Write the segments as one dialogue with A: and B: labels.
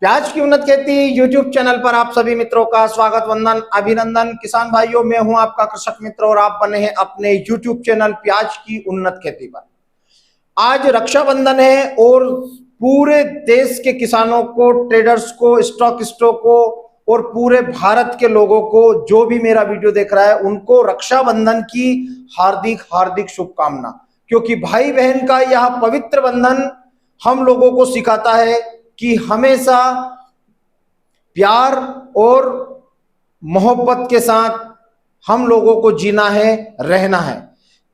A: प्याज की उन्नत खेती यूट्यूब चैनल पर आप सभी मित्रों का स्वागत, वंदन, अभिनंदन। किसान भाइयों, मैं हूं आपका कृषक मित्र और आप बने हैं अपने यूट्यूब चैनल प्याज की उन्नत खेती पर। आज रक्षाबंधन है और पूरे देश के किसानों को, ट्रेडर्स को, स्टॉकिस्टों को और पूरे भारत के लोगों को, जो भी मेरा वीडियो देख रहा है, उनको रक्षाबंधन की हार्दिक हार्दिक शुभकामना। क्योंकि भाई बहन का यह पवित्र बंधन हम लोगों को सिखाता है कि हमेशा प्यार और मोहब्बत के साथ हम लोगों को जीना है, रहना है।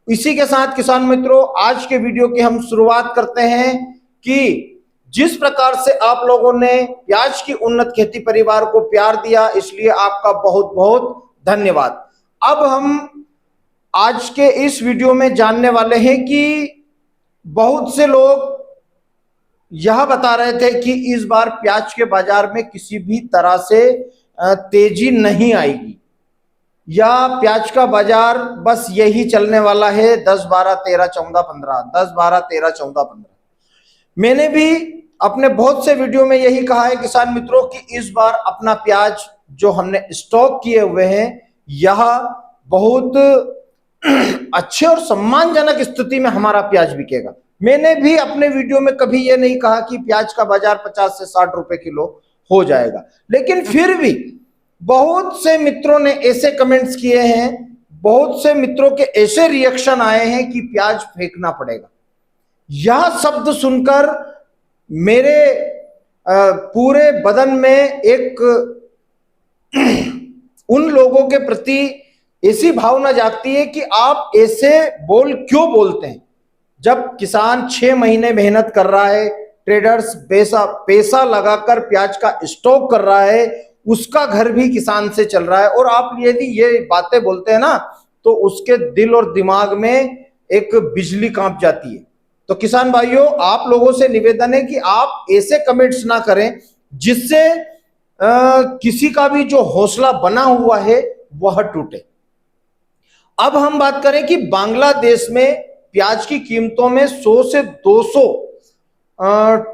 A: इसी के साथ किसान मित्रों, आज के वीडियो की हम शुरुआत करते हैं कि जिस प्रकार से आप लोगों ने प्याज की उन्नत खेती परिवार को प्यार दिया, इसलिए आपका बहुत बहुत धन्यवाद। अब हम आज के इस वीडियो में जानने वाले हैं कि बहुत से लोग यह बता रहे थे कि इस बार प्याज के बाजार में किसी भी तरह से तेजी नहीं आएगी, या प्याज का बाजार बस यही चलने वाला है 10, 12, 13, 14, 15, 10, 12, 13, 14, 15। मैंने भी अपने बहुत से वीडियो में यही कहा है किसान मित्रों कि इस बार अपना प्याज जो हमने स्टॉक किए हुए हैं, यह बहुत अच्छे और सम्मानजनक स्थिति में हमारा प्याज बिकेगा। मैंने भी अपने वीडियो में कभी यह नहीं कहा कि प्याज का बाजार 50 से 60 रुपए किलो हो जाएगा, लेकिन फिर भी बहुत से मित्रों ने ऐसे कमेंट्स किए हैं, बहुत से मित्रों के ऐसे रिएक्शन आए हैं कि प्याज फेंकना पड़ेगा। यह शब्द सुनकर मेरे पूरे बदन में एक उन लोगों के प्रति ऐसी भावना जागती है कि आप ऐसे बोल क्यों बोलते हैं। जब किसान 6 महीने मेहनत कर रहा है, ट्रेडर्स पैसा लगाकर प्याज का स्टॉक कर रहा है, उसका घर भी किसान से चल रहा है, और आप यदि ये बातें बोलते हैं ना, तो उसके दिल और दिमाग में एक बिजली कांप जाती है। तो किसान भाइयों, आप लोगों से निवेदन है कि आप ऐसे कमेंट्स ना करें जिससे किसी का भी जो हौसला बना हुआ है वह टूटे। अब हम बात करें कि बांग्लादेश में प्याज की कीमतों में 100 से 200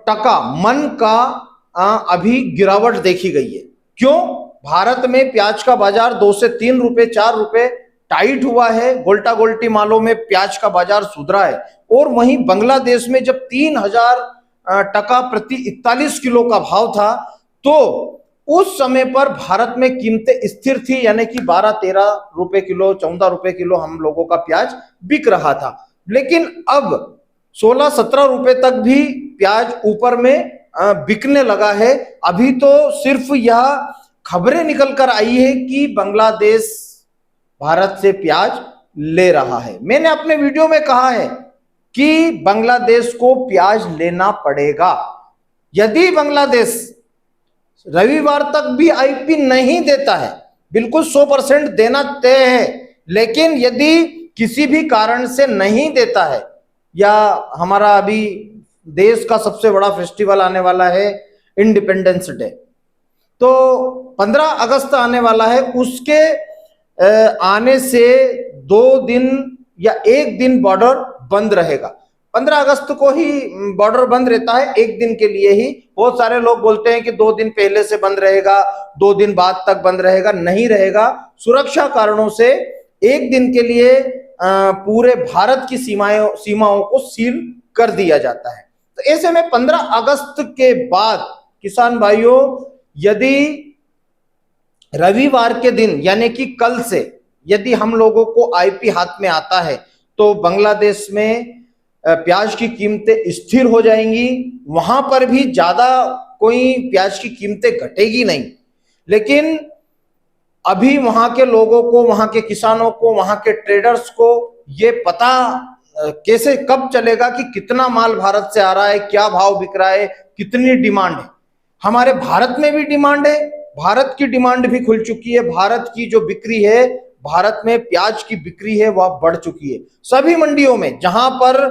A: टका मन का अभी गिरावट देखी गई है। क्यों? भारत में प्याज का बाजार 2 से 3 रुपए, 4 रुपए टाइट हुआ है। गोल्टा गोल्टी मालों में प्याज का बाजार सुधरा है, और वहीं बांग्लादेश में जब 3000 टका प्रति 41 किलो का भाव था, तो उस समय पर भारत में कीमतें स्थिर थी, यानी कि 12-13 रुपए किलो, 14 रुपए किलो हम लोगों का प्याज बिक रहा था। लेकिन अब 16-17 रुपए तक भी प्याज ऊपर में बिकने लगा है। अभी तो सिर्फ यह खबरें निकल कर आई है कि बांग्लादेश भारत से प्याज ले रहा है। मैंने अपने वीडियो में कहा है कि बांग्लादेश को प्याज लेना पड़ेगा। यदि बांग्लादेश रविवार तक भी आईपी नहीं देता है, बिल्कुल 100% देना तय है, लेकिन यदि किसी भी कारण से नहीं देता है, या हमारा अभी देश का सबसे बड़ा फेस्टिवल आने वाला है इंडिपेंडेंस डे, तो 15 अगस्त आने वाला है, उसके आने से 2 दिन या 1 दिन बॉर्डर बंद रहेगा। 15 अगस्त को ही बॉर्डर बंद रहता है, 1 दिन के लिए ही। बहुत सारे लोग बोलते हैं कि 2 दिन पहले से बंद रहेगा, 2 दिन बाद तक बंद रहेगा। नहीं रहेगा। सुरक्षा कारणों से 1 दिन के लिए पूरे भारत की सीमाओं को सील कर दिया जाता है। तो ऐसे में 15 अगस्त के बाद किसान भाइयों, यदि रविवार के दिन यानी कि कल से यदि हम लोगों को आईपी हाथ में आता है, तो बांग्लादेश में प्याज की कीमतें स्थिर हो जाएंगी। वहां पर भी ज्यादा कोई प्याज की कीमतें घटेगी नहीं, लेकिन अभी वहां के लोगों को, वहां के किसानों को, वहां के ट्रेडर्स को ये पता कैसे कब चलेगा कि कितना माल भारत से आ रहा है, क्या भाव बिक रहा है, कितनी डिमांड है। हमारे भारत में भी डिमांड है, भारत की डिमांड भी खुल चुकी है। भारत की जो बिक्री है, भारत में प्याज की बिक्री है, वह बढ़ चुकी है। सभी मंडियों में जहां पर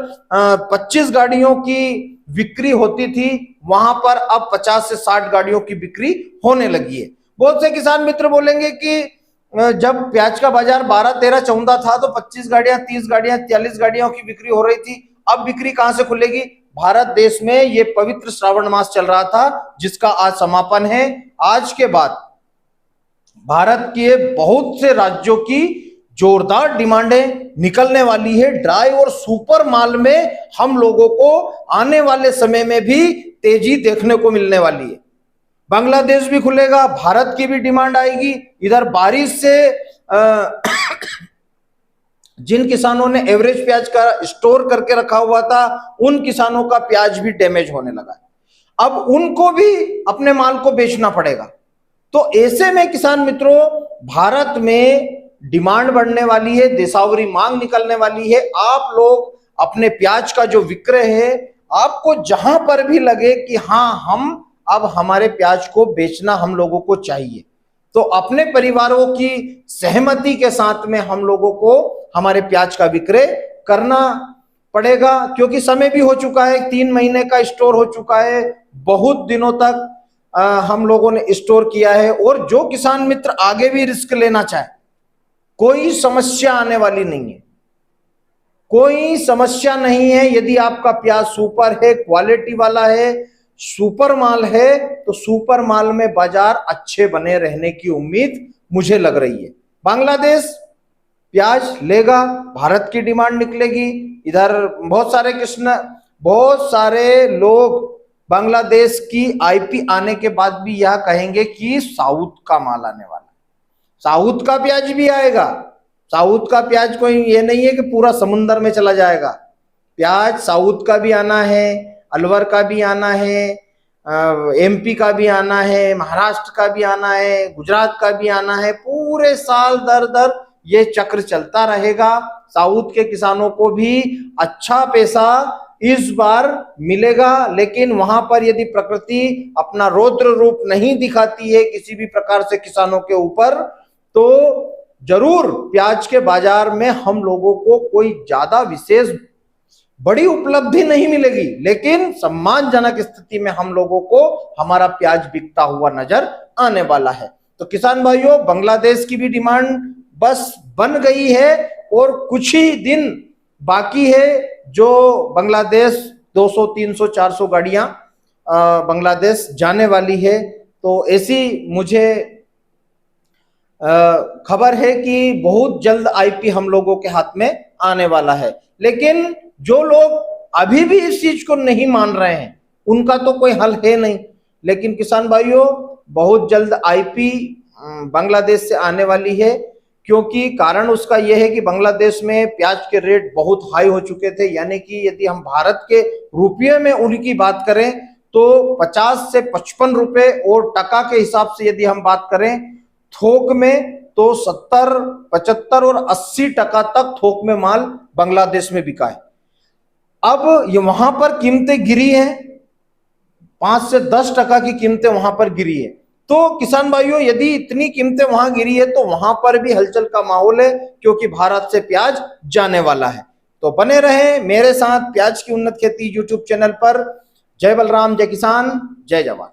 A: 25 गाड़ियों की बिक्री होती थी, वहां पर अब 50 से 60 गाड़ियों की बिक्री होने लगी है। बहुत से किसान मित्र बोलेंगे कि जब प्याज का बाजार 12, 13, 14 था, तो 25 गाड़ियां, 30 गाड़ियां, 40 गाड़ियों की बिक्री हो रही थी, अब बिक्री कहां से खुलेगी? भारत देश में ये पवित्र श्रावण मास चल रहा था, जिसका आज समापन है। आज के बाद भारत के बहुत से राज्यों की जोरदार डिमांडें निकलने वाली है। ड्राई और सुपर माल में हम लोगों को आने वाले समय में भी तेजी देखने को मिलने वाली है। बांग्लादेश भी खुलेगा, भारत की भी डिमांड आएगी। इधर बारिश से जिन किसानों ने एवरेज प्याज का स्टोर करके रखा हुआ था, उन किसानों का प्याज भी डैमेज होने लगा है। अब उनको भी अपने माल को बेचना पड़ेगा। तो ऐसे में किसान मित्रों, भारत में डिमांड बढ़ने वाली है, देशावरी मांग निकलने वाली है। आप लोग अपने प्याज का जो विक्रय है, आपको जहां पर भी लगे कि हाँ, हम अब हमारे प्याज को बेचना हम लोगों को चाहिए, तो अपने परिवारों की सहमति के साथ में हम लोगों को हमारे प्याज का विक्रय करना पड़ेगा। क्योंकि समय भी हो चुका है, 3 महीने का स्टोर हो चुका है, बहुत दिनों तक हम लोगों ने स्टोर किया है। और जो किसान मित्र आगे भी रिस्क लेना चाहे, कोई समस्या आने वाली नहीं है, कोई समस्या नहीं है। यदि आपका प्याज सुपर है, क्वालिटी वाला है, सुपर माल है, तो सुपर माल में बाजार अच्छे बने रहने की उम्मीद मुझे लग रही है। बांग्लादेश प्याज लेगा, भारत की डिमांड निकलेगी। इधर बहुत सारे लोग बांग्लादेश की आईपी आने के बाद भी यह कहेंगे कि साउथ का माल आने वाला है, साउथ का प्याज भी आएगा। साउथ का प्याज कोई ये नहीं है कि पूरा समुंदर में चला जाएगा। प्याज साउथ का भी आना है, अलवर का भी आना है, एमपी का भी आना है, महाराष्ट्र का भी आना है, गुजरात का भी आना है। पूरे साल दर दर ये चक्र चलता रहेगा। साउथ के किसानों को भी अच्छा पैसा इस बार मिलेगा, लेकिन वहां पर यदि प्रकृति अपना रौद्र रूप नहीं दिखाती है किसी भी प्रकार से किसानों के ऊपर, तो जरूर प्याज के बाजार में हम लोगों को कोई ज्यादा विशेष बड़ी उपलब्धि नहीं मिलेगी, लेकिन सम्मानजनक स्थिति में हम लोगों को हमारा प्याज बिकता हुआ नजर आने वाला है। तो किसान भाइयों, बांग्लादेश की भी डिमांड बस बन गई है और कुछ ही दिन बाकी है जो बांग्लादेश 200, 300, 400 गाड़ियां बांग्लादेश जाने वाली है। तो ऐसी मुझे खबर है कि बहुत जल्द आईपी हम लोगों के हाथ में आने वाला है। लेकिन जो लोग अभी भी इस चीज को नहीं मान रहे हैं, उनका तो कोई हल है नहीं। लेकिन किसान भाइयों, बहुत जल्द आईपी बांग्लादेश से आने वाली है, क्योंकि कारण उसका यह है कि बांग्लादेश में प्याज के रेट बहुत हाई हो चुके थे। यानी कि यदि हम भारत के रुपये में उनकी बात करें तो 50 से 55 रुपए, और टका के हिसाब से यदि हम बात करें थोक में, तो 70, 75 और 80 टका तक थोक में माल बांग्लादेश में बिका है। अब ये वहां पर कीमतें गिरी हैं, 5 से 10 टका की कीमतें वहां पर गिरी है। तो किसान भाइयों, यदि इतनी कीमतें वहां गिरी है तो वहां पर भी हलचल का माहौल है, क्योंकि भारत से प्याज जाने वाला है। तो बने रहें मेरे साथ प्याज की उन्नत खेती यूट्यूब चैनल पर। जय बलराम, जय किसान, जय जवान।